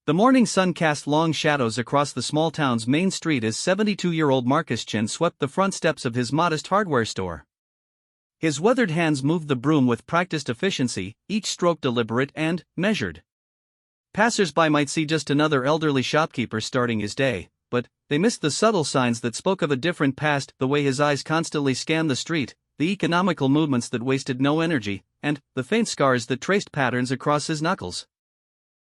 The morning sun cast long shadows across the small town's main street as 72-year-old Marcus Chin swept the front steps of his modest hardware store. His weathered hands moved the broom with practiced efficiency, each stroke deliberate and measured. Passers-by might see just another elderly shopkeeper starting his day, but they missed the subtle signs that spoke of a different past, the way his eyes constantly scanned the street, the economical movements that wasted no energy, and the faint scars that traced patterns across his knuckles.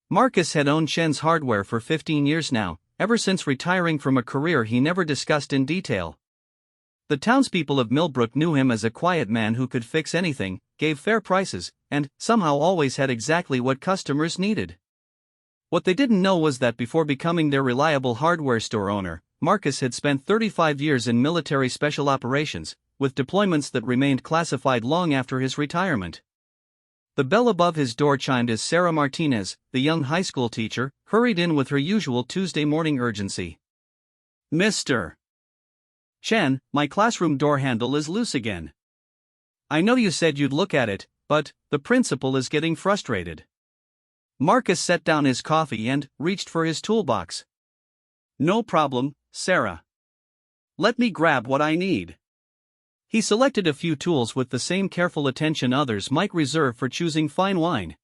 Marcus had owned Chen's hardware for 15 years now, ever since retiring from a career he never discussed in detail. The townspeople of Millbrook knew him as a quiet man who could fix anything, gave fair prices, and somehow always had exactly what customers needed. What they didn't know was that before becoming their reliable hardware store owner, Marcus had spent 35 years in military special operations, with deployments that remained classified long after his retirement. The bell above his door chimed as Sarah Martinez, the young high school teacher, hurried in with her usual Tuesday morning urgency. "Mr. Chen, my classroom door handle is loose again. I know you said you'd look at it, but the principal is getting frustrated." Marcus set down his coffee and reached for his toolbox. "No problem, Sarah. Let me grab what I need." He selected a few tools with the same careful attention others might reserve for choosing fine wine.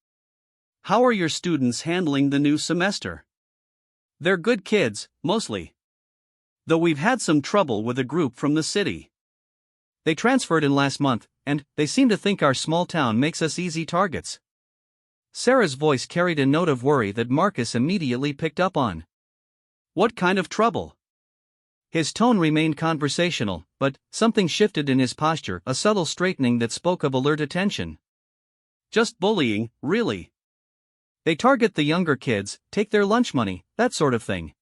"How are your students handling the new semester?" "They're good kids, mostly. Though we've had some trouble with a group from the city. They transferred in last month, and they seem to think our small town makes us easy targets." Sarah's voice carried a note of worry that Marcus immediately picked up on. "What kind of trouble?" His tone remained conversational, but something shifted in his posture, a subtle straightening that spoke of alert attention. "Just bullying, really. They target the younger kids, take their lunch money, that sort of thing.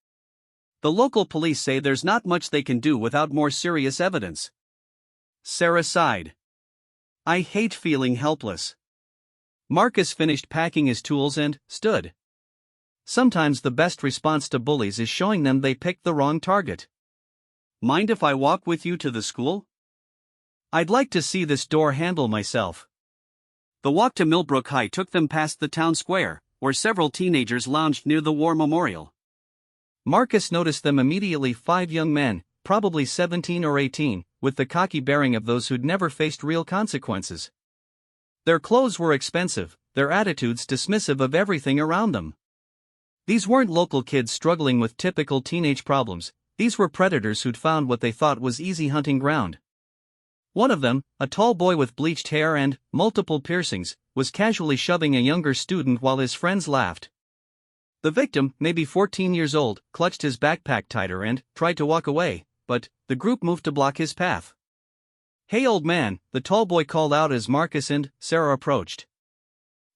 The local police say there's not much they can do without more serious evidence." Sarah sighed. "I hate feeling helpless." Marcus finished packing his tools and stood. Sometimes the best response to bullies is showing them they picked the wrong target. "Mind if I walk with you to the school? I'd like to see this door handle myself." The walk to Millbrook High took them past the town square, where several teenagers lounged near the war memorial. Marcus noticed them immediately, 5 young men, probably 17 or 18, with the cocky bearing of those who'd never faced real consequences. Their clothes were expensive, their attitudes dismissive of everything around them. These weren't local kids struggling with typical teenage problems, these were predators who'd found what they thought was easy hunting ground. One of them, a tall boy with bleached hair and multiple piercings, was casually shoving a younger student while his friends laughed. The victim, maybe 14 years old, clutched his backpack tighter and tried to walk away, but the group moved to block his path. "Hey old man," the tall boy called out as Marcus and Sarah approached.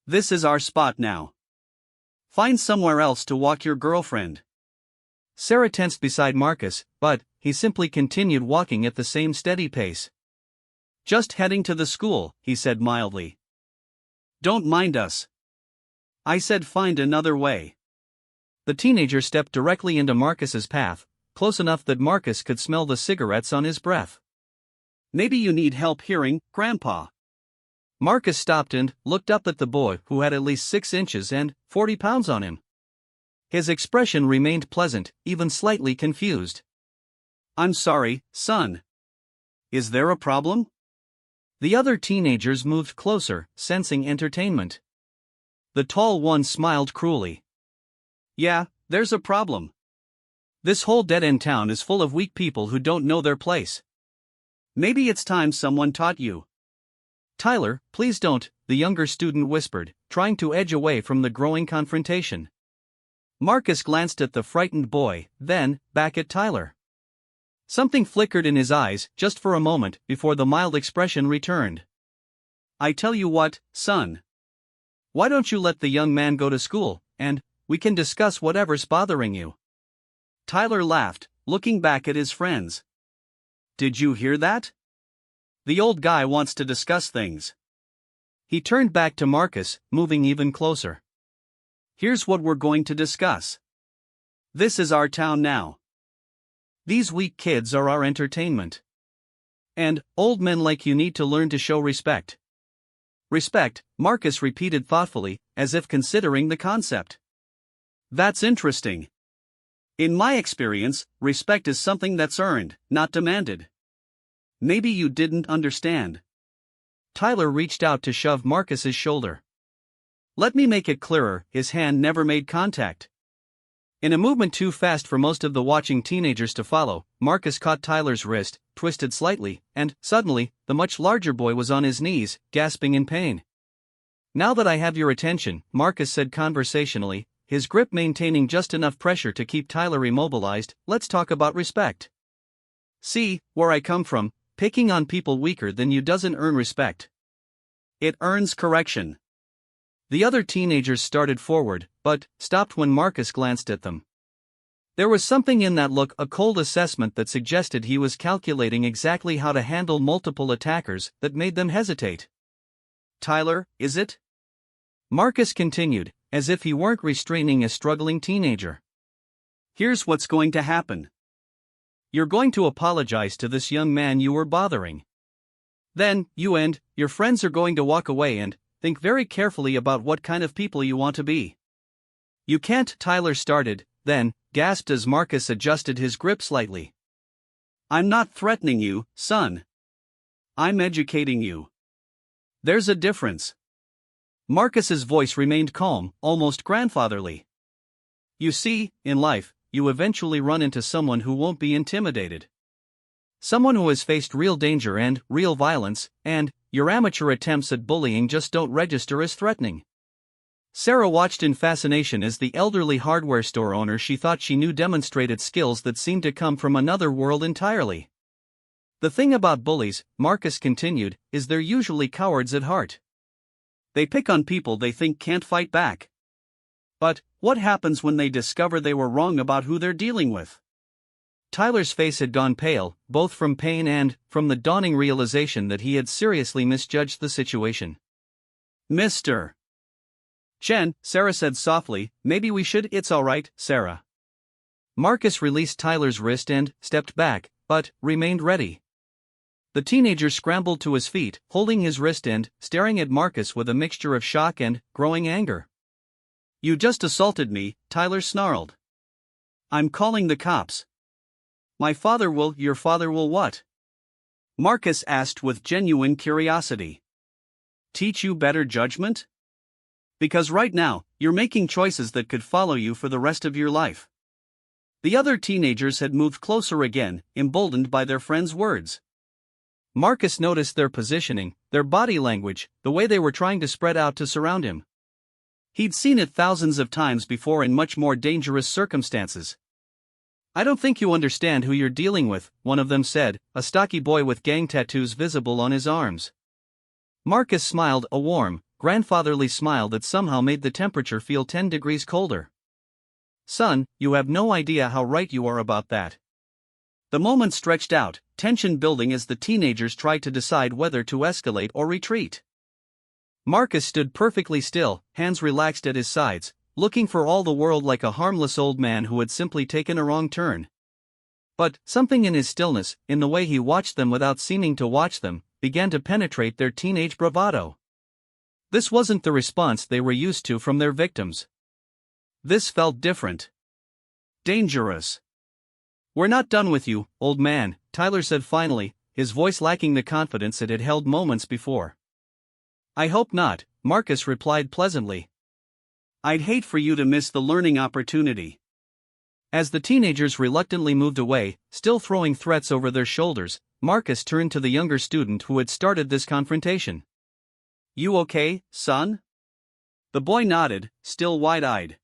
"This is our spot now. Find somewhere else to walk your girlfriend." Sarah tensed beside Marcus, but he simply continued walking at the same steady pace. "Just heading to the school," he said mildly. "Don't mind us. I said find another way." The teenager stepped directly into Marcus's path, close enough that Marcus could smell the cigarettes on his breath. "Maybe you need help hearing, Grandpa." Marcus stopped and looked up at the boy, who had at least 6 inches and 40 pounds on him. His expression remained pleasant, even slightly confused. "I'm sorry, son. Is there a problem?" The other teenagers moved closer, sensing entertainment. The tall one smiled cruelly. "Yeah, there's a problem. This whole dead-end town is full of weak people who don't know their place. Maybe it's time someone taught you." "Tyler, please don't," the younger student whispered, trying to edge away from the growing confrontation. Marcus glanced at the frightened boy, then back at Tyler. Something flickered in his eyes, just for a moment, before the mild expression returned. "I tell you what, son. Why don't you let the young man go to school, and we can discuss whatever's bothering you?" Tyler laughed, looking back at his friends. "Did you hear that? The old guy wants to discuss things." He turned back to Marcus, moving even closer. "Here's what we're going to discuss. This is our town now. These weak kids are our entertainment. And old men like you need to learn to show respect." "Respect," Marcus repeated thoughtfully, as if considering the concept. That's interesting. In my experience, respect is something that's earned, not demanded. Maybe you didn't understand. Tyler reached out to shove Marcus's shoulder. Let me make it clearer, his hand never made contact. In a movement too fast for most of the watching teenagers to follow, Marcus caught Tyler's wrist, twisted slightly, and, suddenly, the much larger boy was on his knees, gasping in pain. "Now that I have your attention," Marcus said conversationally, his grip maintaining just enough pressure to keep Tyler immobilized, "let's talk about respect. See, where I come from, picking on people weaker than you doesn't earn respect. It earns correction." The other teenagers started forward, but stopped when Marcus glanced at them. There was something in that look, a cold assessment that suggested he was calculating exactly how to handle multiple attackers, that made them hesitate. "Tyler, is it?" Marcus continued, as if he weren't restraining a struggling teenager. "Here's what's going to happen. You're going to apologize to this young man you were bothering. Then, you and your friends are going to walk away and think very carefully about what kind of people you want to be." "You can't," Tyler started, then gasped as Marcus adjusted his grip slightly. "I'm not threatening you, son. I'm educating you. There's a difference." Marcus's voice remained calm, almost grandfatherly. "You see, in life, you eventually run into someone who won't be intimidated. Someone who has faced real danger and real violence, and your amateur attempts at bullying just don't register as threatening." Sarah watched in fascination as the elderly hardware store owner she thought she knew demonstrated skills that seemed to come from another world entirely. "The thing about bullies," Marcus continued, "is they're usually cowards at heart. They pick on people they think can't fight back. But what happens when they discover they were wrong about who they're dealing with?" Tyler's face had gone pale, both from pain and from the dawning realization that he had seriously misjudged the situation. "Mr. Chen," Sarah said softly, "maybe we should." "It's all right, Sarah." Marcus released Tyler's wrist and stepped back, but remained ready. The teenager scrambled to his feet, holding his wrist and staring at Marcus with a mixture of shock and growing anger. "You just assaulted me," Tyler snarled. "I'm calling the cops." "My father will." "Your father will what?" Marcus asked with genuine curiosity. "Teach you better judgment? Because right now, you're making choices that could follow you for the rest of your life." The other teenagers had moved closer again, emboldened by their friend's words. Marcus noticed their positioning, their body language, the way they were trying to spread out to surround him. He'd seen it thousands of times before in much more dangerous circumstances. "I don't think you understand who you're dealing with," one of them said, a stocky boy with gang tattoos visible on his arms. Marcus smiled, a warm, grandfatherly smile that somehow made the temperature feel 10 degrees colder. "Son, you have no idea how right you are about that." The moment stretched out, tension building as the teenagers tried to decide whether to escalate or retreat. Marcus stood perfectly still, hands relaxed at his sides, looking for all the world like a harmless old man who had simply taken a wrong turn. But something in his stillness, in the way he watched them without seeming to watch them, began to penetrate their teenage bravado. This wasn't the response they were used to from their victims. This felt different. Dangerous. "We're not done with you, old man," Tyler said finally, his voice lacking the confidence it had held moments before. "I hope not," Marcus replied pleasantly. "I'd hate for you to miss the learning opportunity." As the teenagers reluctantly moved away, still throwing threats over their shoulders, Marcus turned to the younger student who had started this confrontation. "You okay, son?" The boy nodded, still wide-eyed.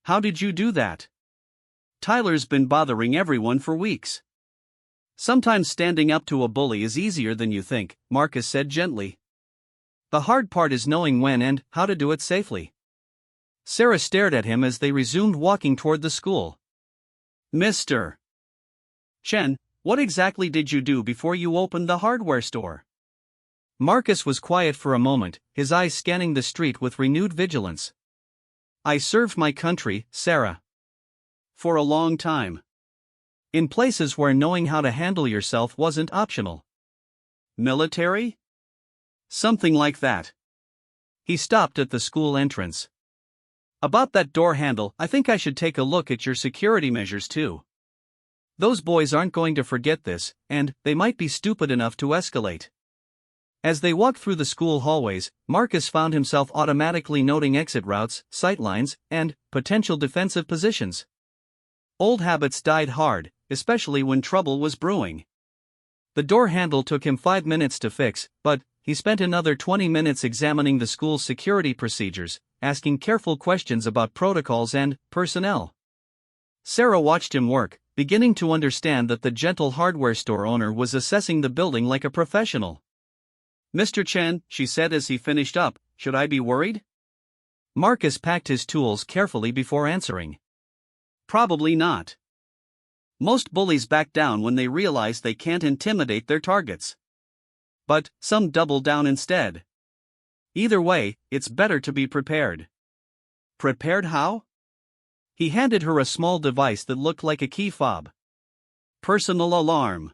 "How did you do that?" "Tyler's been bothering everyone for weeks." "Sometimes standing up to a bully is easier than you think," Marcus said gently. "The hard part is knowing when and how to do it safely." Sarah stared at him as they resumed walking toward the school. "Mr. Chen, what exactly did you do before you opened the hardware store?" Marcus was quiet for a moment, his eyes scanning the street with renewed vigilance. "I served my country, Sarah. For a long time. In places where knowing how to handle yourself wasn't optional." "Military?" "Something like that." He stopped at the school entrance. About that door handle, I think I should take a look at your security measures too. Those boys aren't going to forget this, and they might be stupid enough to escalate. As they walked through the school hallways, Marcus found himself automatically noting exit routes, sightlines, and potential defensive positions. Old habits died hard, especially when trouble was brewing. The door handle took him 5 minutes to fix, but he spent another 20 minutes examining the school's security procedures, asking careful questions about protocols and personnel. Sarah watched him work, beginning to understand that the gentle hardware store owner was assessing the building like a professional. "Mr. Chen," she said as he finished up, "should I be worried?" Marcus packed his tools carefully before answering. "Probably not. Most bullies back down when they realize they can't intimidate their targets. But some double down instead. Either way, it's better to be prepared." "Prepared how?" He handed her a small device that looked like a key fob. "Personal alarm.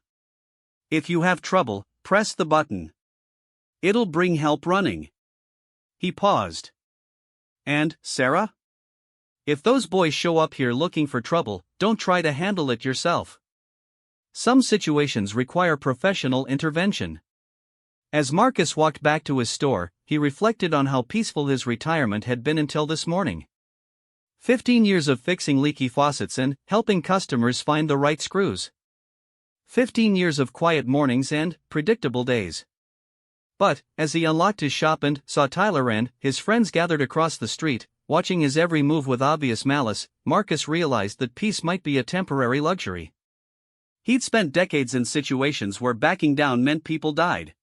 If you have trouble, press the button. It'll bring help running." He paused. "And, Sarah? If those boys show up here looking for trouble, don't try to handle it yourself. Some situations require professional intervention." As Marcus walked back to his store, he reflected on how peaceful his retirement had been until this morning. 15 years of fixing leaky faucets and helping customers find the right screws. 15 years of quiet mornings and predictable days. But, as he unlocked his shop and saw Tyler and his friends gathered across the street, watching his every move with obvious malice, Marcus realized that peace might be a temporary luxury. He'd spent decades in situations where backing down meant people died.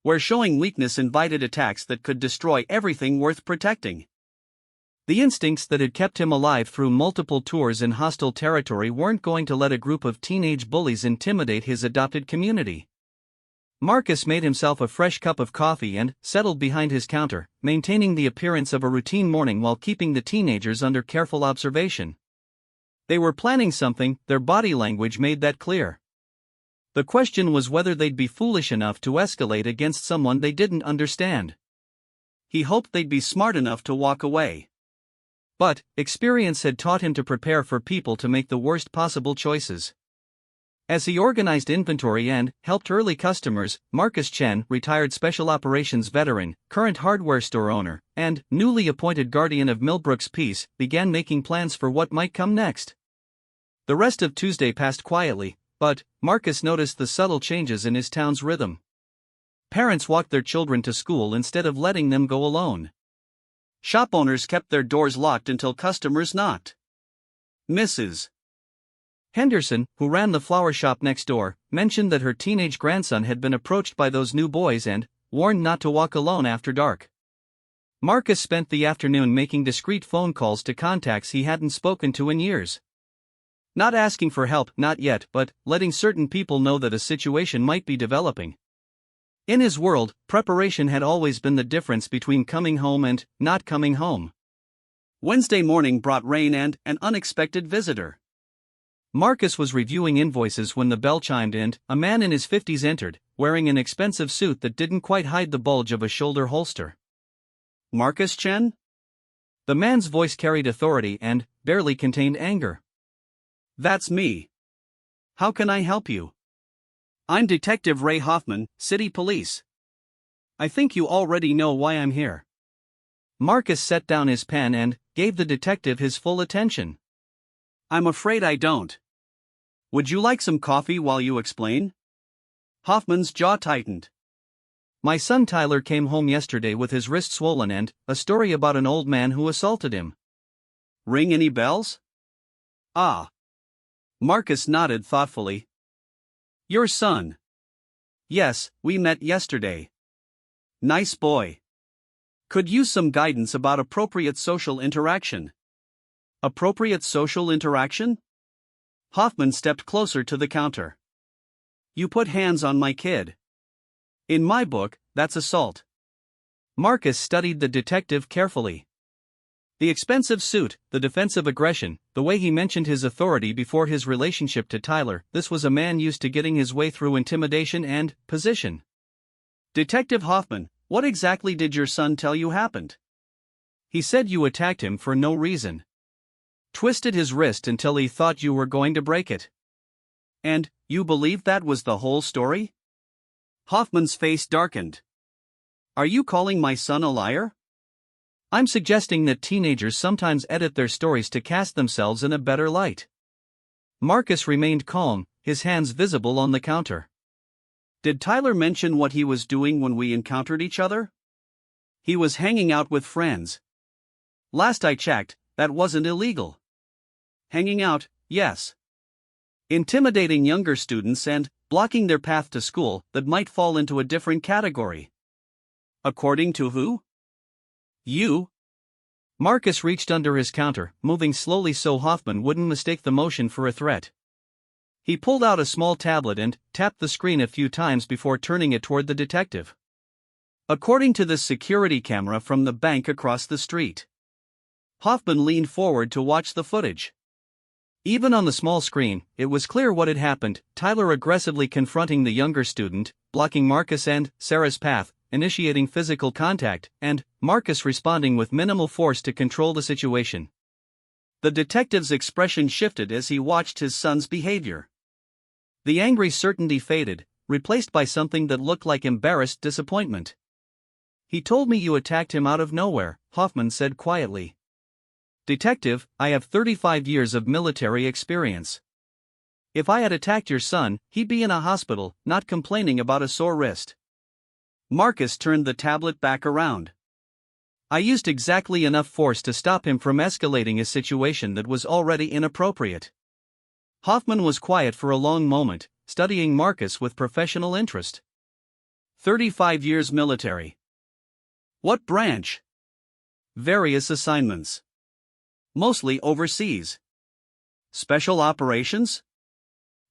Where showing weakness invited attacks that could destroy everything worth protecting. The instincts that had kept him alive through multiple tours in hostile territory weren't going to let a group of teenage bullies intimidate his adopted community. Marcus made himself a fresh cup of coffee and settled behind his counter, maintaining the appearance of a routine morning while keeping the teenagers under careful observation. They were planning something, their body language made that clear. The question was whether they'd be foolish enough to escalate against someone they didn't understand. He hoped they'd be smart enough to walk away. But experience had taught him to prepare for people to make the worst possible choices. As he organized inventory and helped early customers, Marcus Chen, retired Special Operations veteran, current hardware store owner, and newly appointed guardian of Millbrook's peace, began making plans for what might come next. The rest of Tuesday passed quietly, but Marcus noticed the subtle changes in his town's rhythm. Parents walked their children to school instead of letting them go alone. Shop owners kept their doors locked until customers knocked. Mrs. Henderson, who ran the flower shop next door, mentioned that her teenage grandson had been approached by those new boys and warned not to walk alone after dark. Marcus spent the afternoon making discreet phone calls to contacts he hadn't spoken to in years. Not asking for help, not yet, but letting certain people know that a situation might be developing. In his world, preparation had always been the difference between coming home and not coming home. Wednesday morning brought rain and an unexpected visitor. Marcus was reviewing invoices when the bell chimed and a man in his 50s entered, wearing an expensive suit that didn't quite hide the bulge of a shoulder holster. "Marcus Chen?" The man's voice carried authority and barely contained anger. "That's me. How can I help you?" "I'm Detective Ray Hoffman, City Police. I think you already know why I'm here." Marcus set down his pen and gave the detective his full attention. "I'm afraid I don't. Would you like some coffee while you explain?" Hoffman's jaw tightened. "My son Tyler came home yesterday with his wrist swollen and a story about an old man who assaulted him. Ring any bells?" "Ah." Marcus nodded thoughtfully. "Your son?" "Yes, we met yesterday. Nice boy. Could use some guidance about appropriate social interaction." "Appropriate social interaction?" Hoffman stepped closer to the counter. "You put hands on my kid. In my book, that's assault." Marcus studied the detective carefully. The expensive suit, the defensive aggression, the way he mentioned his authority before his relationship to Tyler, this was a man used to getting his way through intimidation and position. "Detective Hoffman, what exactly did your son tell you happened?" He said you attacked him for no reason. Twisted his wrist until he thought you were going to break it. And, you believe that was the whole story? Hoffman's face darkened. Are you calling my son a liar? I'm suggesting that teenagers sometimes edit their stories to cast themselves in a better light. Marcus remained calm, his hands visible on the counter. Did Tyler mention what he was doing when we encountered each other? He was hanging out with friends. Last I checked, that wasn't illegal. Hanging out, yes. Intimidating younger students and blocking their path to school that might fall into a different category. According to who? You? Marcus reached under his counter, moving slowly so Hoffman wouldn't mistake the motion for a threat. He pulled out a small tablet and tapped the screen a few times before turning it toward the detective. According to the security camera from the bank across the street. Hoffman leaned forward to watch the footage. Even on the small screen, it was clear what had happened: Tyler aggressively confronting the younger student, blocking Marcus and Sarah's path, initiating physical contact, and Marcus responding with minimal force to control the situation. The detective's expression shifted as he watched his son's behavior. The angry certainty faded, replaced by something that looked like embarrassed disappointment. He told me you attacked him out of nowhere, Hoffman said quietly. Detective, I have 35 years of military experience. If I had attacked your son, he'd be in a hospital, not complaining about a sore wrist. Marcus turned the tablet back around. I used exactly enough force to stop him from escalating a situation that was already inappropriate. Hoffman was quiet for a long moment, studying Marcus with professional interest. 35 years military. What branch? Various assignments. Mostly overseas. Special operations?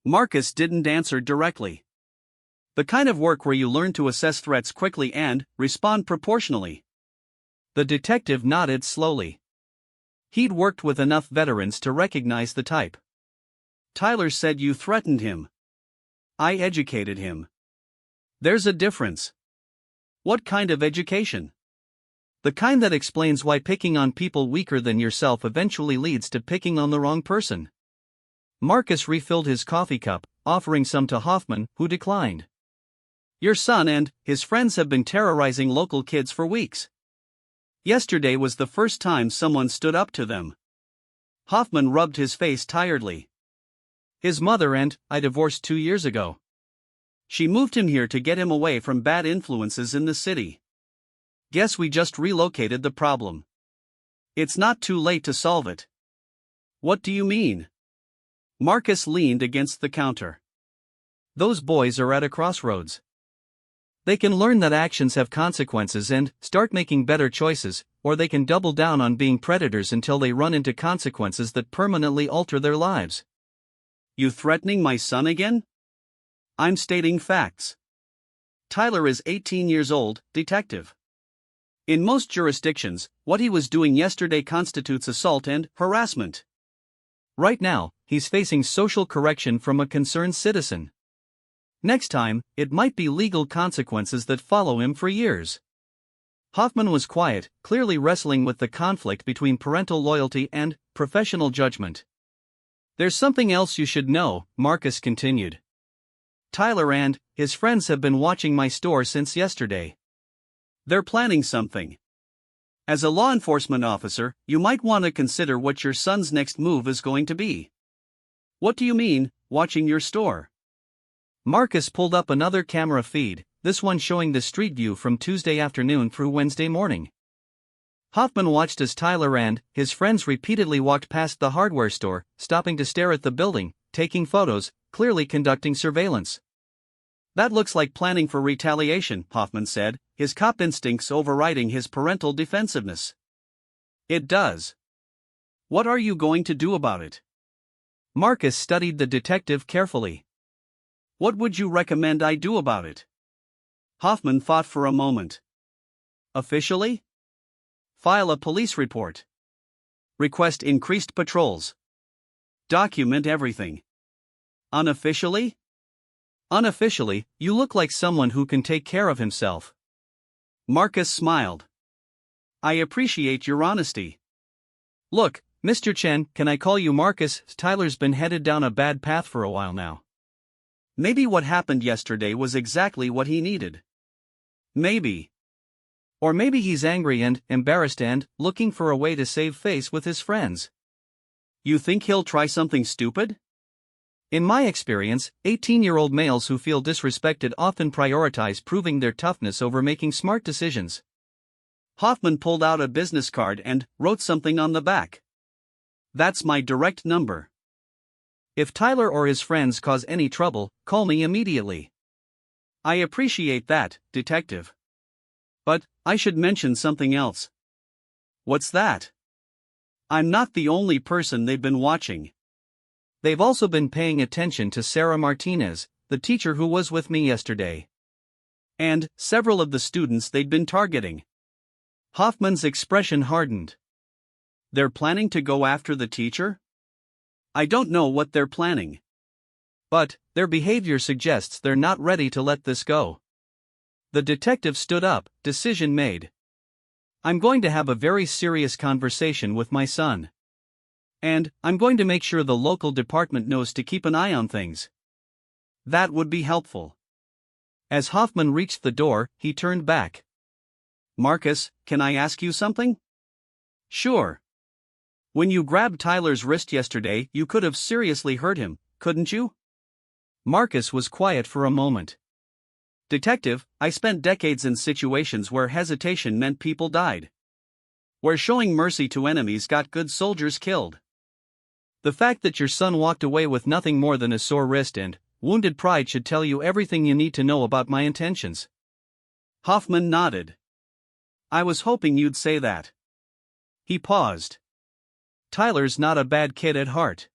Marcus didn't answer directly. The kind of work where you learn to assess threats quickly and respond proportionally. The detective nodded slowly. He'd worked with enough veterans to recognize the type. Tyler said you threatened him. I educated him. There's a difference. What kind of education? The kind that explains why picking on people weaker than yourself eventually leads to picking on the wrong person. Marcus refilled his coffee cup, offering some to Hoffman, who declined. Your son and his friends have been terrorizing local kids for weeks. Yesterday was the first time someone stood up to them. Hoffman rubbed his face tiredly. His mother and I divorced 2 years ago. She moved him here to get him away from bad influences in the city. Guess we just relocated the problem. It's not too late to solve it. What do you mean? Marcus leaned against the counter. Those boys are at a crossroads. They can learn that actions have consequences and start making better choices, or they can double down on being predators until they run into consequences that permanently alter their lives. You threatening my son again? I'm stating facts. Tyler is 18 years old, detective. In most jurisdictions, what he was doing yesterday constitutes assault and harassment. Right now, he's facing social correction from a concerned citizen. Next time, it might be legal consequences that follow him for years. Hoffman was quiet, clearly wrestling with the conflict between parental loyalty and professional judgment. There's something else you should know, Marcus continued. Tyler and his friends have been watching my store since yesterday. They're planning something. As a law enforcement officer, you might want to consider what your son's next move is going to be. What do you mean, watching your store? Marcus pulled up another camera feed, this one showing the street view from Tuesday afternoon through Wednesday morning. Hoffman watched as Tyler and his friends repeatedly walked past the hardware store, stopping to stare at the building, taking photos, clearly conducting surveillance. That looks like planning for retaliation, Hoffman said, his cop instincts overriding his parental defensiveness. It does. What are you going to do about it? Marcus studied the detective carefully. What would you recommend I do about it? Hoffman thought for a moment. Officially? File a police report. Request increased patrols. Document everything. Unofficially? Unofficially, you look like someone who can take care of himself. Marcus smiled. I appreciate your honesty. Look, Mr. Chen, can I call you Marcus? Tyler's been headed down a bad path for a while now. Maybe what happened yesterday was exactly what he needed. Maybe. Or maybe he's angry and embarrassed and looking for a way to save face with his friends. You think he'll try something stupid? In my experience, 18-year-old males who feel disrespected often prioritize proving their toughness over making smart decisions. Hoffman pulled out a business card and wrote something on the back. That's my direct number. If Tyler or his friends cause any trouble, call me immediately. I appreciate that, Detective. But I should mention something else. What's that? I'm not the only person they've been watching. They've also been paying attention to Sarah Martinez, the teacher who was with me yesterday. And several of the students they'd been targeting. Hoffman's expression hardened. They're planning to go after the teacher? I don't know what they're planning. But their behavior suggests they're not ready to let this go. The detective stood up, decision made. I'm going to have a very serious conversation with my son. And I'm going to make sure the local department knows to keep an eye on things. That would be helpful. As Hoffman reached the door, he turned back. Marcus, can I ask you something? Sure. When you grabbed Tyler's wrist yesterday, you could have seriously hurt him, couldn't you? Marcus was quiet for a moment. Detective, I spent decades in situations where hesitation meant people died. Where showing mercy to enemies got good soldiers killed. The fact that your son walked away with nothing more than a sore wrist and wounded pride should tell you everything you need to know about my intentions. Hoffman nodded. I was hoping you'd say that. He paused. Tyler's not a bad kid at heart.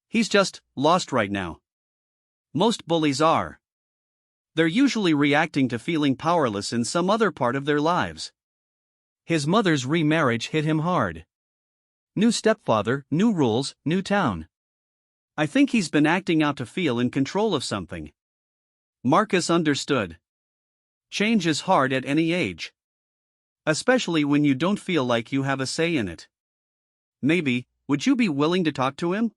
He's just lost right now. Most bullies are. They're usually reacting to feeling powerless in some other part of their lives. His mother's remarriage hit him hard. New stepfather, new rules, new town. I think he's been acting out to feel in control of something. Marcus understood. Change is hard at any age. Especially when you don't feel like you have a say in it. Maybe, would you be willing to talk to him?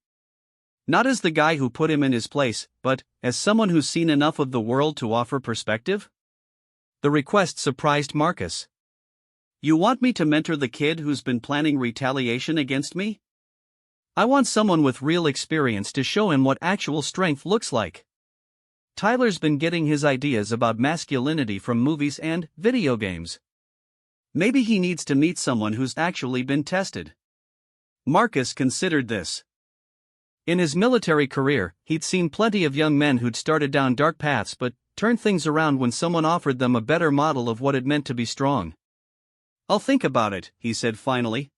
Not as the guy who put him in his place, but as someone who's seen enough of the world to offer perspective? The request surprised Marcus. You want me to mentor the kid who's been planning retaliation against me? I want someone with real experience to show him what actual strength looks like. Tyler's been getting his ideas about masculinity from movies and video games. Maybe he needs to meet someone who's actually been tested. Marcus considered this. In his military career, he'd seen plenty of young men who'd started down dark paths but turned things around when someone offered them a better model of what it meant to be strong. I'll think about it, he said finally.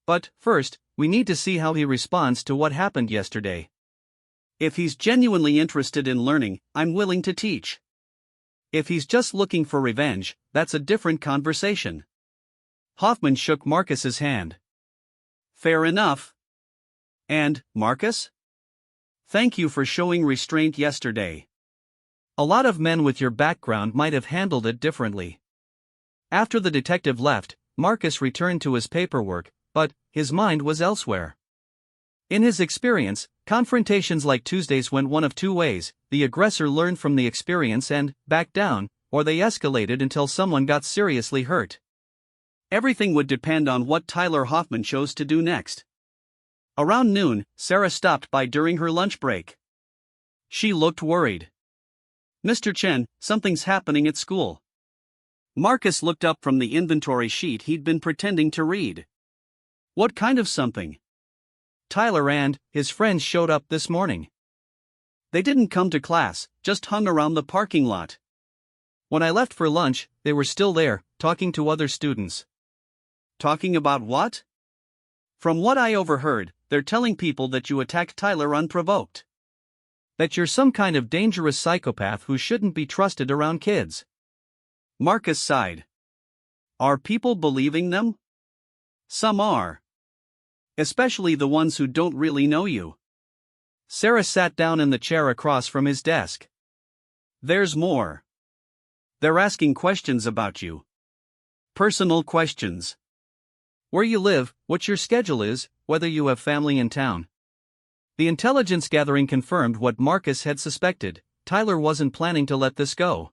But first, we need to see how he responds to what happened yesterday. If he's genuinely interested in learning, I'm willing to teach. If he's just looking for revenge, that's a different conversation. Hoffman shook Marcus's hand. Fair enough. And, Marcus? Thank you for showing restraint yesterday. A lot of men with your background might have handled it differently. After the detective left, Marcus returned to his paperwork, but his mind was elsewhere. In his experience, confrontations like Tuesday's went one of two ways: the aggressor learned from the experience and backed down, or they escalated until someone got seriously hurt. Everything would depend on what Tyler Hoffman chose to do next. Around noon, Sarah stopped by during her lunch break. She looked worried. Mr. Chen, something's happening at school. Marcus looked up from the inventory sheet he'd been pretending to read. What kind of something? Tyler and his friends showed up this morning. They didn't come to class, just hung around the parking lot. When I left for lunch, they were still there, talking to other students. Talking about what? From what I overheard, they're telling people that you attacked Tyler unprovoked. That you're some kind of dangerous psychopath who shouldn't be trusted around kids. Marcus sighed. Are people believing them? Some are. Especially the ones who don't really know you. Sarah sat down in the chair across from his desk. There's more. They're asking questions about you. Personal questions. Where you live, what your schedule is, whether you have family in town. The intelligence gathering confirmed what Marcus had suspected. Tyler wasn't planning to let this go.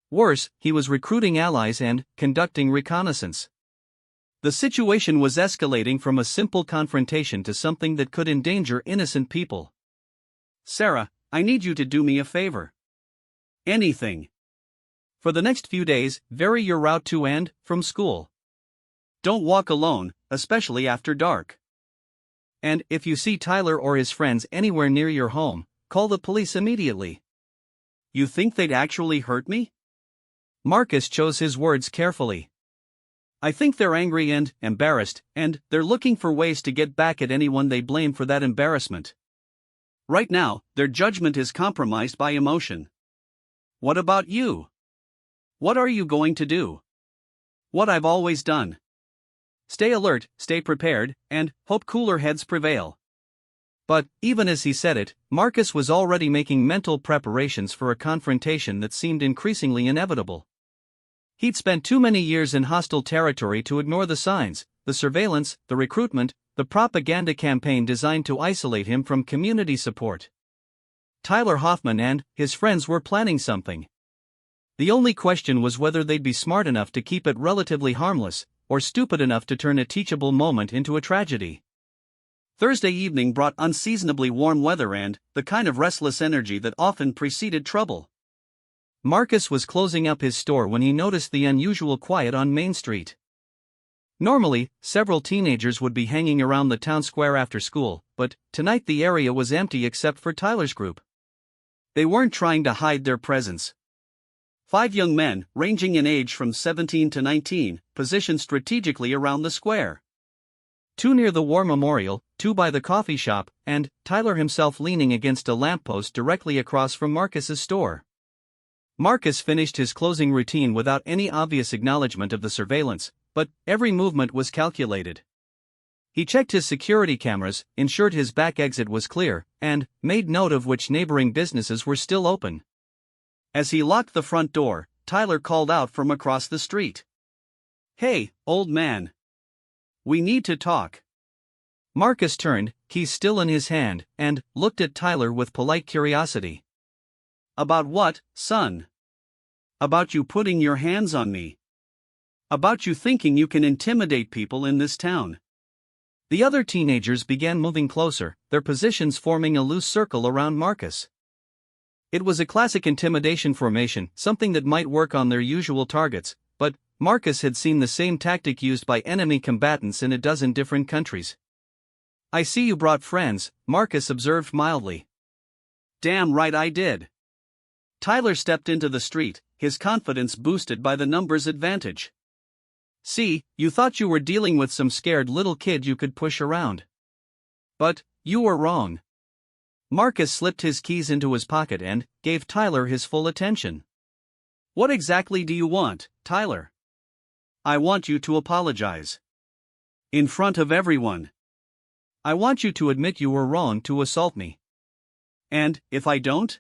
Worse, he was recruiting allies and conducting reconnaissance. The situation was escalating from a simple confrontation to something that could endanger innocent people. Sarah, I need you to do me a favor. Anything. For the next few days, vary your route to and from school. Don't walk alone, especially after dark. And if you see Tyler or his friends anywhere near your home, call the police immediately. You think they'd actually hurt me? Marcus chose his words carefully. I think they're angry and embarrassed, and they're looking for ways to get back at anyone they blame for that embarrassment. Right now, their judgment is compromised by emotion. What about you? What are you going to do? What I've always done. Stay alert, stay prepared, and hope cooler heads prevail. But, even as he said it, Marcus was already making mental preparations for a confrontation that seemed increasingly inevitable. He'd spent too many years in hostile territory to ignore the signs, the surveillance, the recruitment, the propaganda campaign designed to isolate him from community support. Tyler Hoffman and his friends were planning something. The only question was whether they'd be smart enough to keep it relatively harmless, or stupid enough to turn a teachable moment into a tragedy. Thursday evening brought unseasonably warm weather and the kind of restless energy that often preceded trouble. Marcus was closing up his store when he noticed the unusual quiet on Main Street. Normally, several teenagers would be hanging around the town square after school, but tonight the area was empty except for Tyler's group. They weren't trying to hide their presence. 5 young men, ranging in age from 17 to 19, positioned strategically around the square. 2 near the war memorial, 2 by the coffee shop, and Tyler himself leaning against a lamppost directly across from Marcus's store. Marcus finished his closing routine without any obvious acknowledgement of the surveillance, but every movement was calculated. He checked his security cameras, ensured his back exit was clear, and made note of which neighboring businesses were still open. As he locked the front door, Tyler called out from across the street. "Hey, old man. We need to talk." Marcus turned, keys still in his hand, and looked at Tyler with polite curiosity. "About what, son?" "About you putting your hands on me. About you thinking you can intimidate people in this town." The other teenagers began moving closer, their positions forming a loose circle around Marcus. It was a classic intimidation formation, something that might work on their usual targets, but Marcus had seen the same tactic used by enemy combatants in a dozen different countries. "I see you brought friends," Marcus observed mildly. "Damn right I did." Tyler stepped into the street, his confidence boosted by the numbers advantage. "See, you thought you were dealing with some scared little kid you could push around. But you were wrong." Marcus slipped his keys into his pocket and gave Tyler his full attention. "What exactly do you want, Tyler?" "I want you to apologize. In front of everyone. I want you to admit you were wrong to assault me." "And if I don't?"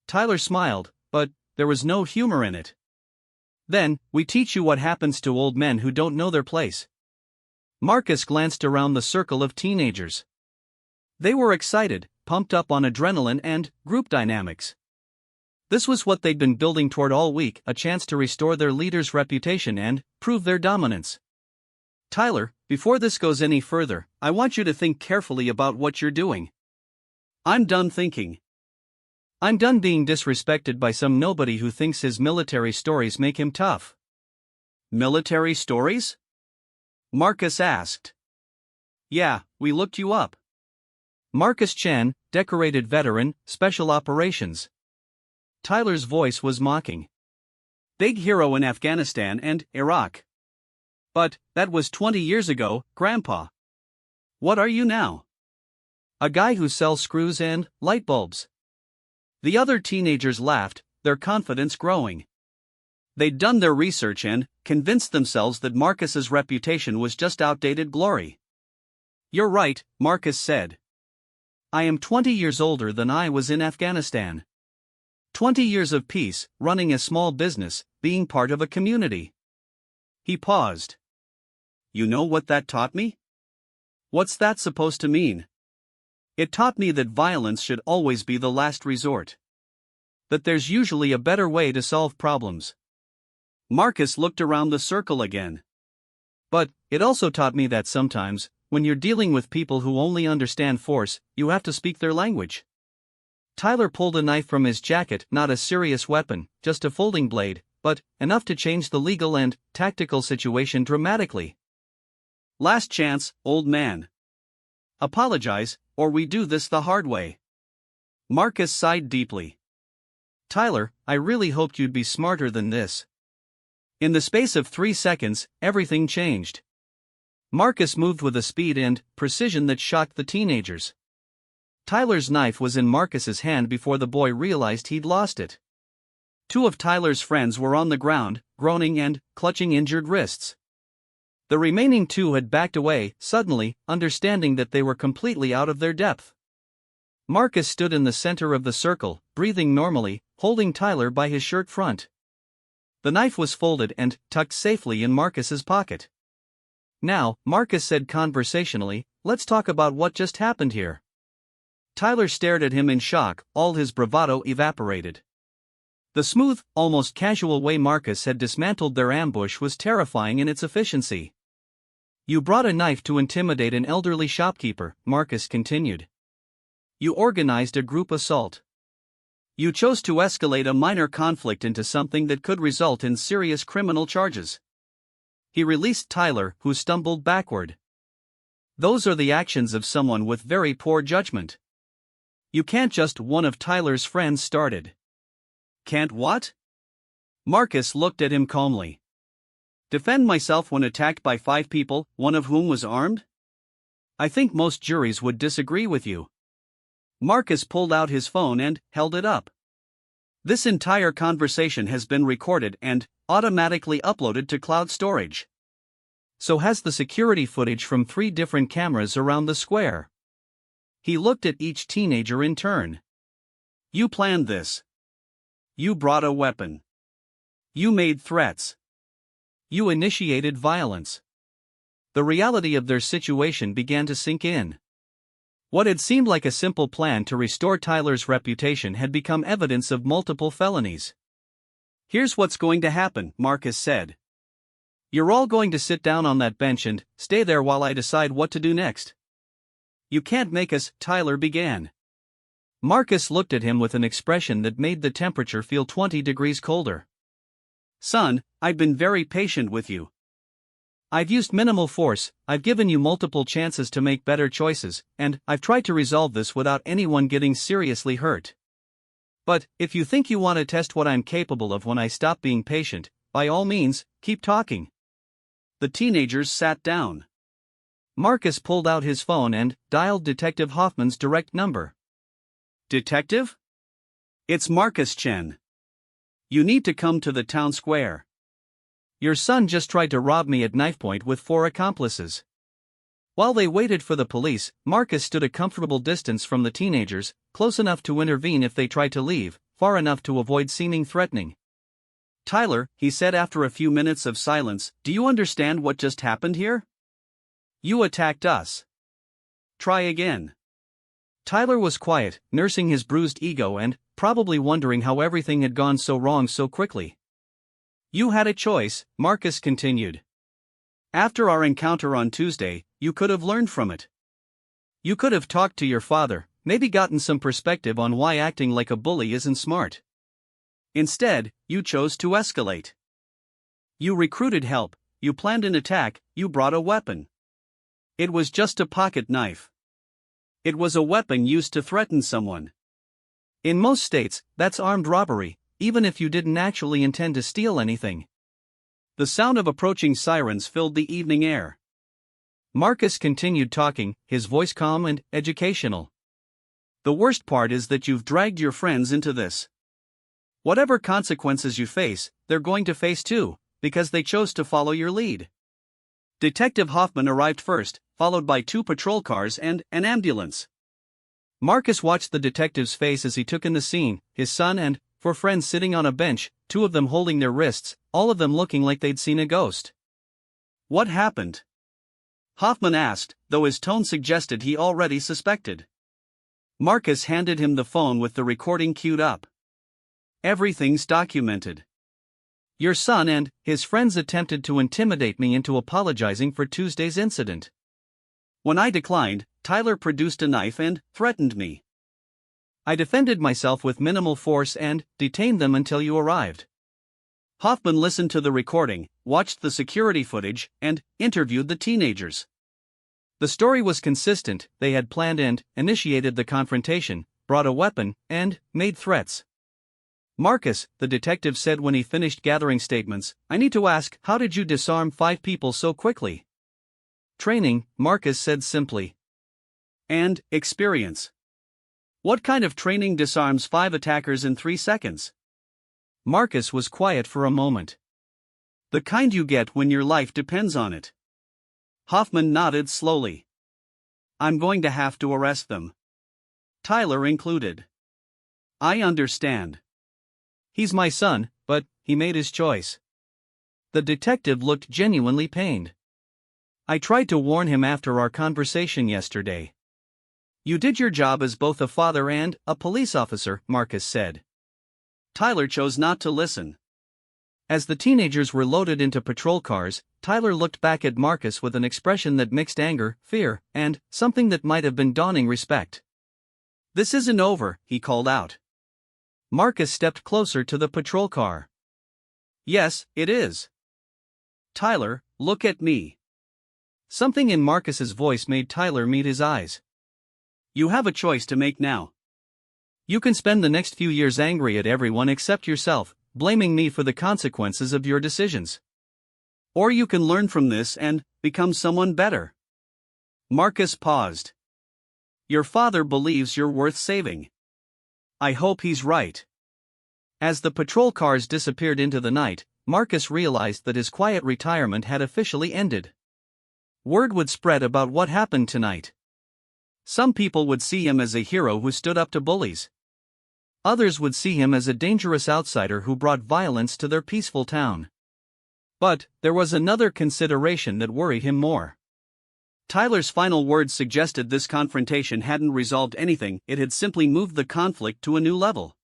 Tyler smiled, but there was no humor in it. "Then, we teach you what happens to old men who don't know their place." Marcus glanced around the circle of teenagers. They were excited, pumped up on adrenaline and group dynamics. This was what they'd been building toward all week, a chance to restore their leader's reputation and prove their dominance. "Tyler, before this goes any further, I want you to think carefully about what you're doing." "I'm done thinking. I'm done being disrespected by some nobody who thinks his military stories make him tough." "Military stories?" Marcus asked. "Yeah, we looked you up. Marcus Chen, decorated veteran, Special Operations." Tyler's voice was mocking. "Big hero in Afghanistan and Iraq. But that was 20 years ago, Grandpa. What are you now?" "A guy who sells screws and light bulbs." The other teenagers laughed, their confidence growing. They'd done their research and convinced themselves that Marcus's reputation was just outdated glory. "You're right," Marcus said. "I am 20 years older than I was in Afghanistan. 20 years of peace, running a small business, being part of a community. He paused. You know what that taught me? What's that supposed to mean? It taught me that violence should always be the last resort. That there's usually a better way to solve problems. Marcus looked around the circle again. But it also taught me that sometimes, when you're dealing with people who only understand force, you have to speak their language. Tyler pulled a knife from his jacket, not a serious weapon, just a folding blade, but enough to change the legal and tactical situation dramatically. Last chance, old man. Apologize, or we do this the hard way. Marcus sighed deeply. Tyler, I really hoped you'd be smarter than this. In the space of 3 seconds, everything changed. Marcus moved with a speed and precision that shocked the teenagers. Tyler's knife was in Marcus's hand before the boy realized he'd lost it. 2 of Tyler's friends were on the ground, groaning and clutching injured wrists. The remaining 2 had backed away, suddenly, understanding that they were completely out of their depth. Marcus stood in the center of the circle, breathing normally, holding Tyler by his shirt front. The knife was folded and tucked safely in Marcus's pocket. Now, Marcus said conversationally, let's talk about what just happened here. Tyler stared at him in shock, all his bravado evaporated. The smooth, almost casual way Marcus had dismantled their ambush was terrifying in its efficiency. You brought a knife to intimidate an elderly shopkeeper, Marcus continued. You organized a group assault. You chose to escalate a minor conflict into something that could result in serious criminal charges. He released Tyler, who stumbled backward. Those are the actions of someone with very poor judgment. You can't just, one of Tyler's friends started. Can't what? Marcus looked at him calmly. Defend myself when attacked by 5 people, one of whom was armed? I think most juries would disagree with you. Marcus pulled out his phone and held it up. This entire conversation has been recorded and automatically uploaded to cloud storage. So has the security footage from 3 different cameras around the square. He looked at each teenager in turn. You planned this. You brought a weapon. You made threats. You initiated violence. The reality of their situation began to sink in. What had seemed like a simple plan to restore Tyler's reputation had become evidence of multiple felonies. Here's what's going to happen, Marcus said. You're all going to sit down on that bench and stay there while I decide what to do next. You can't make us, Tyler began. Marcus looked at him with an expression that made the temperature feel 20 degrees colder. Son, I've been very patient with you. I've used minimal force, I've given you multiple chances to make better choices, and I've tried to resolve this without anyone getting seriously hurt. But, if you think you want to test what I'm capable of when I stop being patient, by all means, keep talking. The teenagers sat down. Marcus pulled out his phone and dialed Detective Hoffman's direct number. Detective? It's Marcus Chen. You need to come to the town square. Your son just tried to rob me at knife point with 4 accomplices. While they waited for the police, Marcus stood a comfortable distance from the teenagers, close enough to intervene if they tried to leave, far enough to avoid seeming threatening. Tyler, he said after a few minutes of silence, do you understand what just happened here? You attacked us. Try again. Tyler was quiet, nursing his bruised ego and probably wondering how everything had gone so wrong so quickly. You had a choice, Marcus continued. After our encounter on Tuesday, you could have learned from it. You could have talked to your father, maybe gotten some perspective on why acting like a bully isn't smart. Instead, you chose to escalate. You recruited help, you planned an attack, you brought a weapon. It was just a pocket knife. It was a weapon used to threaten someone. In most states, that's armed robbery, even if you didn't actually intend to steal anything. The sound of approaching sirens filled the evening air. Marcus continued talking, his voice calm and educational. The worst part is that you've dragged your friends into this. Whatever consequences you face, they're going to face too, because they chose to follow your lead. Detective Hoffman arrived first, followed by 2 patrol cars and an ambulance. Marcus watched the detective's face as he took in the scene, his son and 4 friends sitting on a bench, 2 of them holding their wrists, all of them looking like they'd seen a ghost. What happened? Hoffman asked, though his tone suggested he already suspected. Marcus handed him the phone with the recording queued up. Everything's documented. Your son and his friends attempted to intimidate me into apologizing for Tuesday's incident. When I declined, Tyler produced a knife and threatened me. I defended myself with minimal force and detained them until you arrived. Hoffman listened to the recording, watched the security footage, and interviewed the teenagers. The story was consistent. They had planned and initiated the confrontation, brought a weapon, and made threats. Marcus, the detective said when he finished gathering statements, I need to ask, how did you disarm 5 people so quickly? Training, Marcus said simply. And experience. What kind of training disarms 5 attackers in 3 seconds? Marcus was quiet for a moment. The kind you get when your life depends on it. Hoffman nodded slowly. I'm going to have to arrest them. Tyler included. I understand. He's my son, but he made his choice. The detective looked genuinely pained. I tried to warn him after our conversation yesterday. You did your job as both a father and a police officer, Marcus said. Tyler chose not to listen. As the teenagers were loaded into patrol cars, Tyler looked back at Marcus with an expression that mixed anger, fear, and something that might have been dawning respect. This isn't over, he called out. Marcus stepped closer to the patrol car. Yes, it is. Tyler, look at me. Something in Marcus's voice made Tyler meet his eyes. You have a choice to make now. You can spend the next few years angry at everyone except yourself, blaming me for the consequences of your decisions. Or you can learn from this and become someone better. Marcus paused. Your father believes you're worth saving. I hope he's right. As the patrol cars disappeared into the night, Marcus realized that his quiet retirement had officially ended. Word would spread about what happened tonight. Some people would see him as a hero who stood up to bullies. Others would see him as a dangerous outsider who brought violence to their peaceful town. But there was another consideration that worried him more. Tyler's final words suggested this confrontation hadn't resolved anything, it had simply moved the conflict to a new level.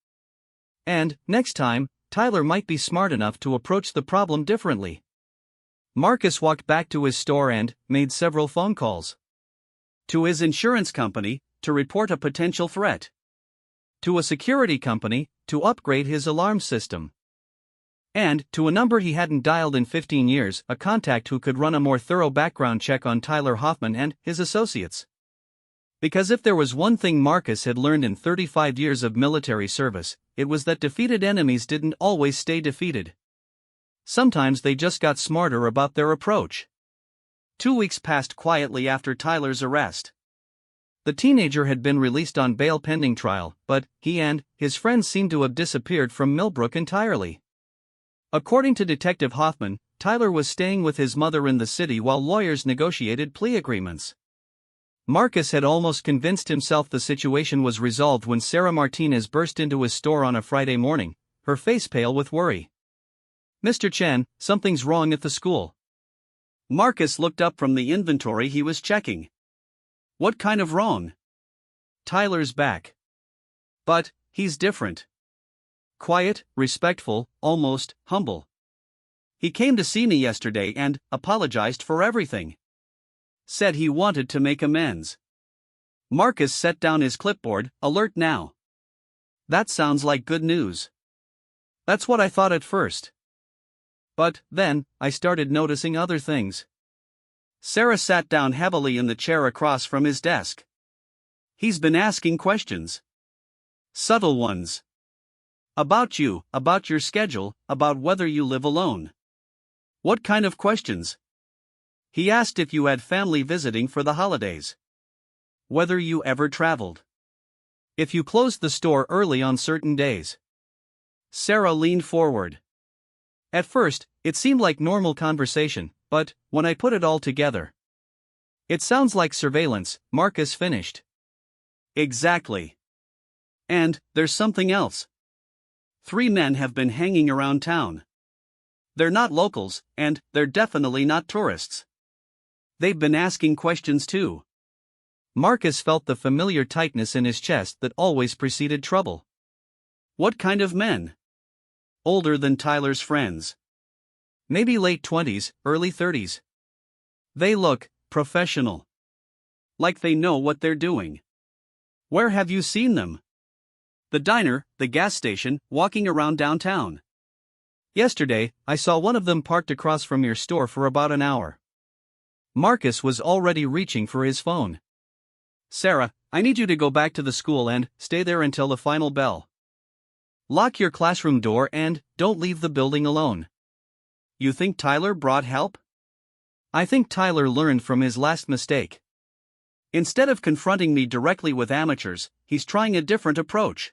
And, next time, Tyler might be smart enough to approach the problem differently. Marcus walked back to his store and made several phone calls. To his insurance company, to report a potential threat. To a security company, to upgrade his alarm system. And, to a number he hadn't dialed in 15 years, a contact who could run a more thorough background check on Tyler Hoffman and his associates. Because if there was one thing Marcus had learned in 35 years of military service, it was that defeated enemies didn't always stay defeated. Sometimes they just got smarter about their approach. 2 weeks passed quietly after Tyler's arrest. The teenager had been released on bail pending trial, but he and his friends seemed to have disappeared from Millbrook entirely. According to Detective Hoffman, Tyler was staying with his mother in the city while lawyers negotiated plea agreements. Marcus had almost convinced himself the situation was resolved when Sarah Martinez burst into his store on a Friday morning, her face pale with worry. Mr. Chen, something's wrong at the school. Marcus looked up from the inventory he was checking. What kind of wrong? Tyler's back. But he's different. Quiet, respectful, almost humble. He came to see me yesterday and apologized for everything. Said he wanted to make amends. Marcus set down his clipboard, alert now. That sounds like good news. That's what I thought at first. But then, I started noticing other things. Sarah sat down heavily in the chair across from his desk. He's been asking questions. Subtle ones. About you, about your schedule, about whether you live alone. What kind of questions? He asked if you had family visiting for the holidays. Whether you ever traveled. If you closed the store early on certain days. Sarah leaned forward. At first, it seemed like normal conversation, but when I put it all together. It sounds like surveillance, Marcus finished. Exactly. And there's something else. 3 men have been hanging around town. They're not locals, and they're definitely not tourists. They've been asking questions too. Marcus felt the familiar tightness in his chest that always preceded trouble. What kind of men? Older than Tyler's friends. Maybe late 20s, early 30s. They look professional. Like they know what they're doing. Where have you seen them? The diner, the gas station, walking around downtown. Yesterday, I saw one of them parked across from your store for about an hour. Marcus was already reaching for his phone. Sarah, I need you to go back to the school and stay there until the final bell. Lock your classroom door and don't leave the building alone. You think Tyler brought help? I think Tyler learned from his last mistake. Instead of confronting me directly with amateurs, he's trying a different approach.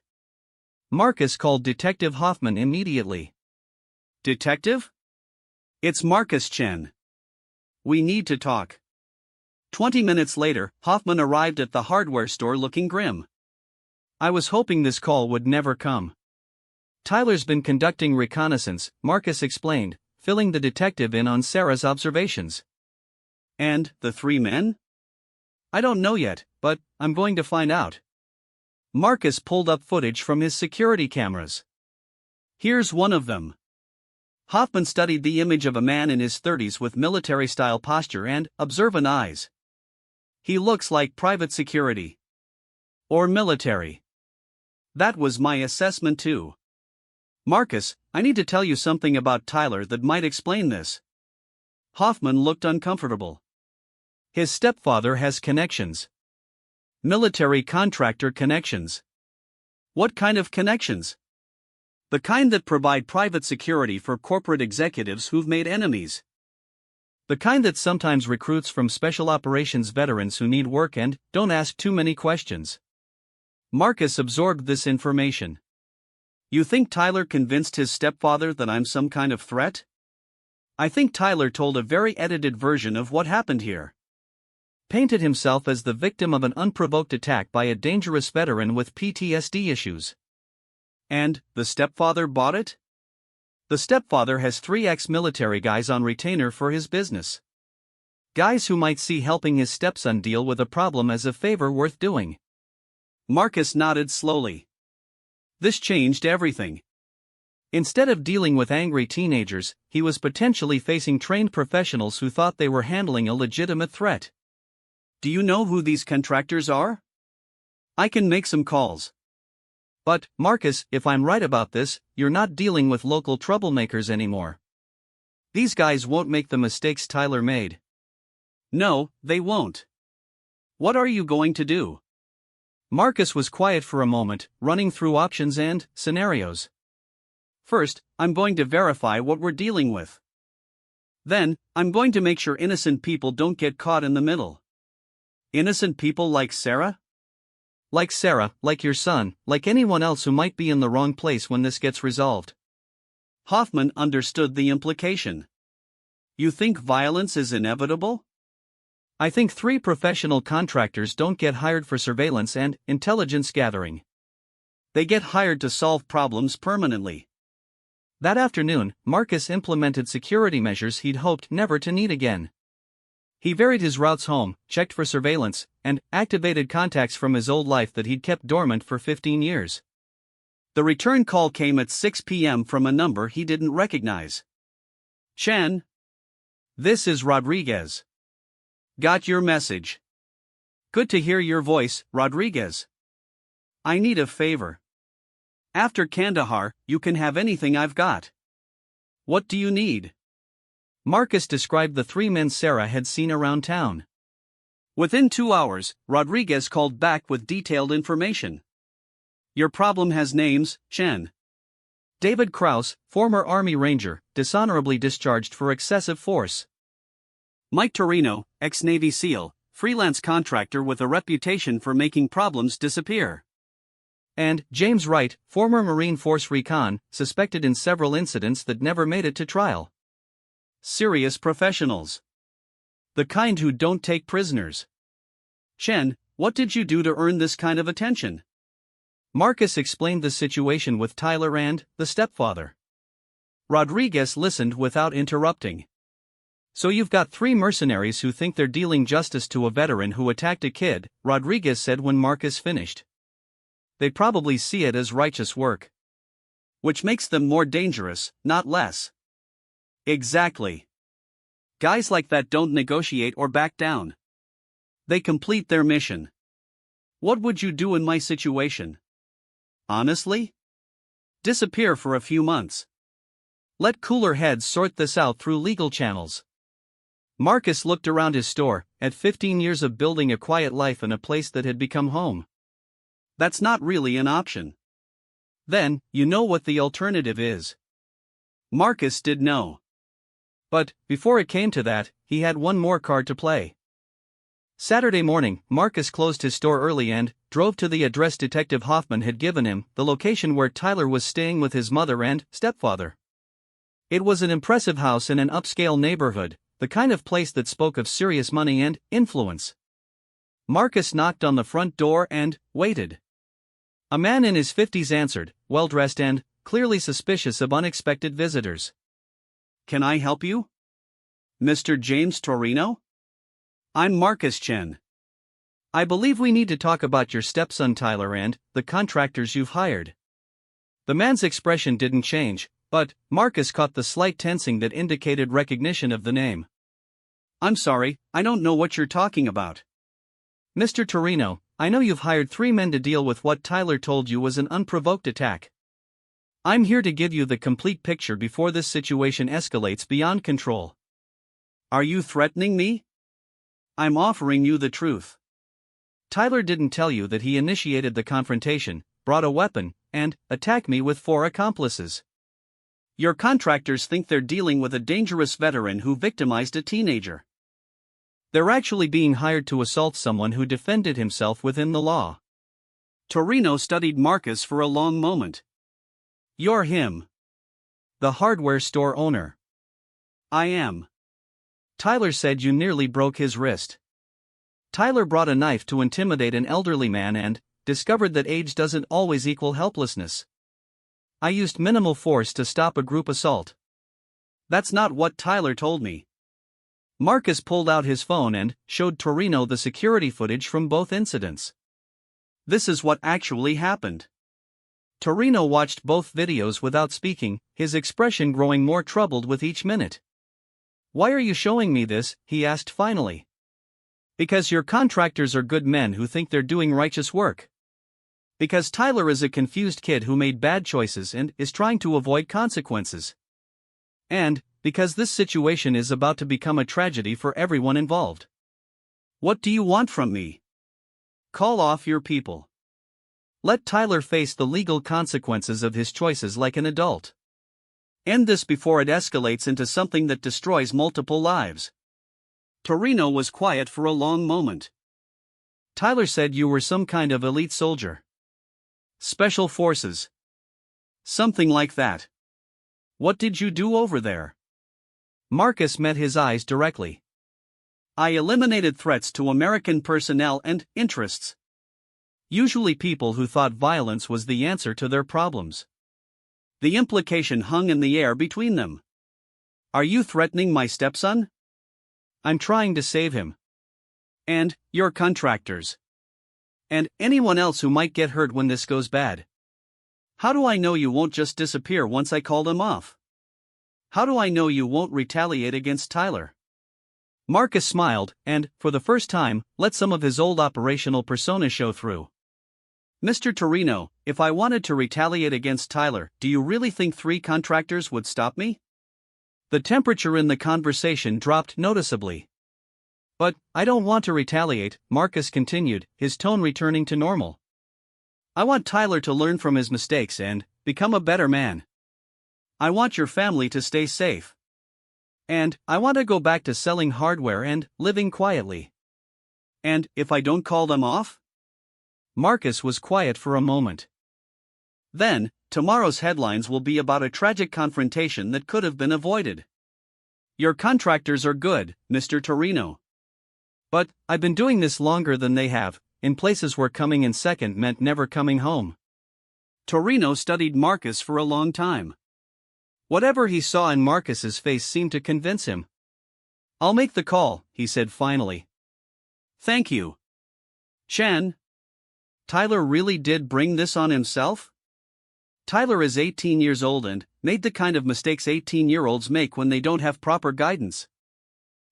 Marcus called Detective Hoffman immediately. Detective? It's Marcus Chen. We need to talk. 20 minutes later, Hoffman arrived at the hardware store looking grim. I was hoping this call would never come. Tyler's been conducting reconnaissance, Marcus explained, filling the detective in on Sarah's observations. And the three men? I don't know yet, but I'm going to find out. Marcus pulled up footage from his security cameras. Here's one of them. Hoffman studied the image of a man in his 30s with military-style posture and observant eyes. He looks like private security. Or military. That was my assessment too. Marcus, I need to tell you something about Tyler that might explain this. Hoffman looked uncomfortable. His stepfather has connections. Military contractor connections. What kind of connections? The kind that provide private security for corporate executives who've made enemies. The kind that sometimes recruits from special operations veterans who need work and don't ask too many questions. Marcus absorbed this information. You think Tyler convinced his stepfather that I'm some kind of threat? I think Tyler told a very edited version of what happened here. Painted himself as the victim of an unprovoked attack by a dangerous veteran with PTSD issues. And the stepfather bought it? The stepfather has 3 ex-military guys on retainer for his business. Guys who might see helping his stepson deal with a problem as a favor worth doing. Marcus nodded slowly. This changed everything. Instead of dealing with angry teenagers, he was potentially facing trained professionals who thought they were handling a legitimate threat. Do you know who these contractors are? I can make some calls. But, Marcus, if I'm right about this, you're not dealing with local troublemakers anymore. These guys won't make the mistakes Tyler made. No, they won't. What are you going to do? Marcus was quiet for a moment, running through options and scenarios. First, I'm going to verify what we're dealing with. Then, I'm going to make sure innocent people don't get caught in the middle. Innocent people like Sarah? Like Sarah, like your son, like anyone else who might be in the wrong place when this gets resolved. Hoffman understood the implication. You think violence is inevitable? I think 3 professional contractors don't get hired for surveillance and intelligence gathering. They get hired to solve problems permanently. That afternoon, Marcus implemented security measures he'd hoped never to need again. He varied his routes home, checked for surveillance, and activated contacts from his old life that he'd kept dormant for 15 years. The return call came at 6 p.m. from a number he didn't recognize. Chen. This is Rodriguez. Got your message. Good to hear your voice, Rodriguez. I need a favor. After Kandahar, you can have anything I've got. What do you need? Marcus described the 3 men Sarah had seen around town. Within 2 hours, Rodriguez called back with detailed information. Your problem has names, Chen. David Krause, former Army Ranger, dishonorably discharged for excessive force. Mike Torino, ex-Navy SEAL, freelance contractor with a reputation for making problems disappear. And James Wright, former Marine Force Recon, suspected in several incidents that never made it to trial. Serious professionals. The kind who don't take prisoners. Chen, what did you do to earn this kind of attention? Marcus explained the situation with Tyler and the stepfather. Rodriguez listened without interrupting. So you've got 3 mercenaries who think they're dealing justice to a veteran who attacked a kid, Rodriguez said when Marcus finished. They probably see it as righteous work. Which makes them more dangerous, not less. Exactly. Guys like that don't negotiate or back down. They complete their mission. What would you do in my situation? Honestly? Disappear for a few months. Let cooler heads sort this out through legal channels. Marcus looked around his store, at 15 years of building a quiet life in a place that had become home. That's not really an option. Then, you know what the alternative is. Marcus did know. But, before it came to that, he had one more card to play. Saturday morning, Marcus closed his store early and drove to the address Detective Hoffman had given him, the location where Tyler was staying with his mother and stepfather. It was an impressive house in an upscale neighborhood, the kind of place that spoke of serious money and influence. Marcus knocked on the front door and waited. A man in his 50s answered, well-dressed and clearly suspicious of unexpected visitors. Can I help you? Mr. James Torino? I'm Marcus Chen. I believe we need to talk about your stepson Tyler and the contractors you've hired. The man's expression didn't change, but Marcus caught the slight tensing that indicated recognition of the name. I'm sorry, I don't know what you're talking about. Mr. Torino, I know you've hired 3 men to deal with what Tyler told you was an unprovoked attack. I'm here to give you the complete picture before this situation escalates beyond control. Are you threatening me? I'm offering you the truth. Tyler didn't tell you that he initiated the confrontation, brought a weapon, and attacked me with 4 accomplices. Your contractors think they're dealing with a dangerous veteran who victimized a teenager. They're actually being hired to assault someone who defended himself within the law. Torino studied Marcus for a long moment. You're him. The hardware store owner. I am. Tyler said you nearly broke his wrist. Tyler brought a knife to intimidate an elderly man and discovered that age doesn't always equal helplessness. I used minimal force to stop a group assault. That's not what Tyler told me. Marcus pulled out his phone and showed Torino the security footage from both incidents. This is what actually happened. Torino watched both videos without speaking, his expression growing more troubled with each minute. Why are you showing me this? He asked finally. Because your contractors are good men who think they're doing righteous work. Because Tyler is a confused kid who made bad choices and is trying to avoid consequences. And because this situation is about to become a tragedy for everyone involved. What do you want from me? Call off your people. Let Tyler face the legal consequences of his choices like an adult. End this before it escalates into something that destroys multiple lives. Torino was quiet for a long moment. Tyler said you were some kind of elite soldier. Special forces. Something like that. What did you do over there? Marcus met his eyes directly. I eliminated threats to American personnel and interests. Usually people who thought violence was the answer to their problems. The implication hung in the air between them. Are you threatening my stepson? I'm trying to save him. And your contractors. And anyone else who might get hurt when this goes bad. How do I know you won't just disappear once I call them off? How do I know you won't retaliate against Tyler? Marcus smiled, and, for the first time, let some of his old operational persona show through. Mr. Torino, if I wanted to retaliate against Tyler, do you really think 3 contractors would stop me? The temperature in the conversation dropped noticeably. But, I don't want to retaliate, Marcus continued, his tone returning to normal. I want Tyler to learn from his mistakes and become a better man. I want your family to stay safe. And I want to go back to selling hardware and living quietly. And if I don't call them off? Marcus was quiet for a moment. Then, tomorrow's headlines will be about a tragic confrontation that could have been avoided. Your contractors are good, Mr. Torino. But, I've been doing this longer than they have, in places where coming in second meant never coming home. Torino studied Marcus for a long time. Whatever he saw in Marcus's face seemed to convince him. "I'll make the call," he said finally. "Thank you." "Chen, Tyler really did bring this on himself?" Tyler is 18 years old and made the kind of mistakes 18-year-olds make when they don't have proper guidance.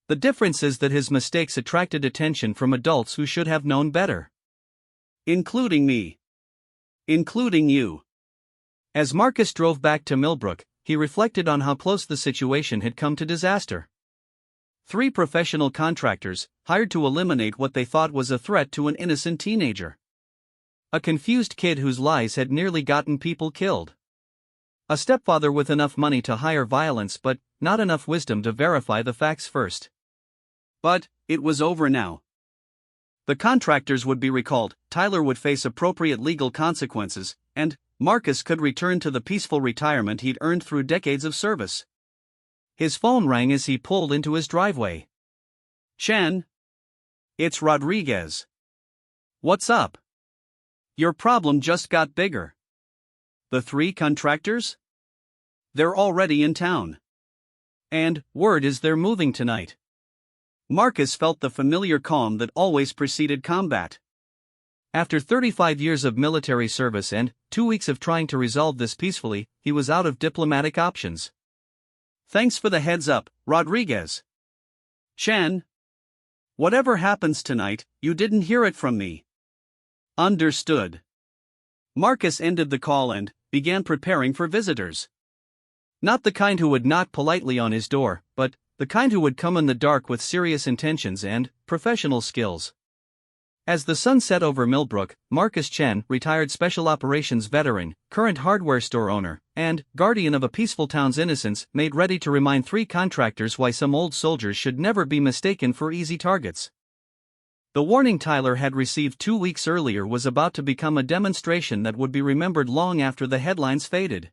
The difference is that his mistakes attracted attention from adults who should have known better. Including me. Including you. As Marcus drove back to Millbrook, he reflected on how close the situation had come to disaster. 3 professional contractors, hired to eliminate what they thought was a threat to an innocent teenager. A confused kid whose lies had nearly gotten people killed. A stepfather with enough money to hire violence but not enough wisdom to verify the facts first. But it was over now. The contractors would be recalled, Tyler would face appropriate legal consequences, and Marcus could return to the peaceful retirement he'd earned through decades of service. His phone rang as he pulled into his driveway. "Chen? It's Rodriguez. What's up? Your problem just got bigger. The 3 contractors? They're already in town. And word is they're moving tonight." Marcus felt the familiar calm that always preceded combat. After 35 years of military service and 2 weeks of trying to resolve this peacefully, he was out of diplomatic options. "Thanks for the heads up, Rodriguez. Chen, whatever happens tonight, you didn't hear it from me." "Understood." Marcus ended the call and began preparing for visitors. Not the kind who would knock politely on his door, but the kind who would come in the dark with serious intentions and professional skills. As the sun set over Millbrook, Marcus Chen, retired special operations veteran, current hardware store owner, and guardian of a peaceful town's innocence, made ready to remind 3 contractors why some old soldiers should never be mistaken for easy targets. The warning Tyler had received 2 weeks earlier was about to become a demonstration that would be remembered long after the headlines faded.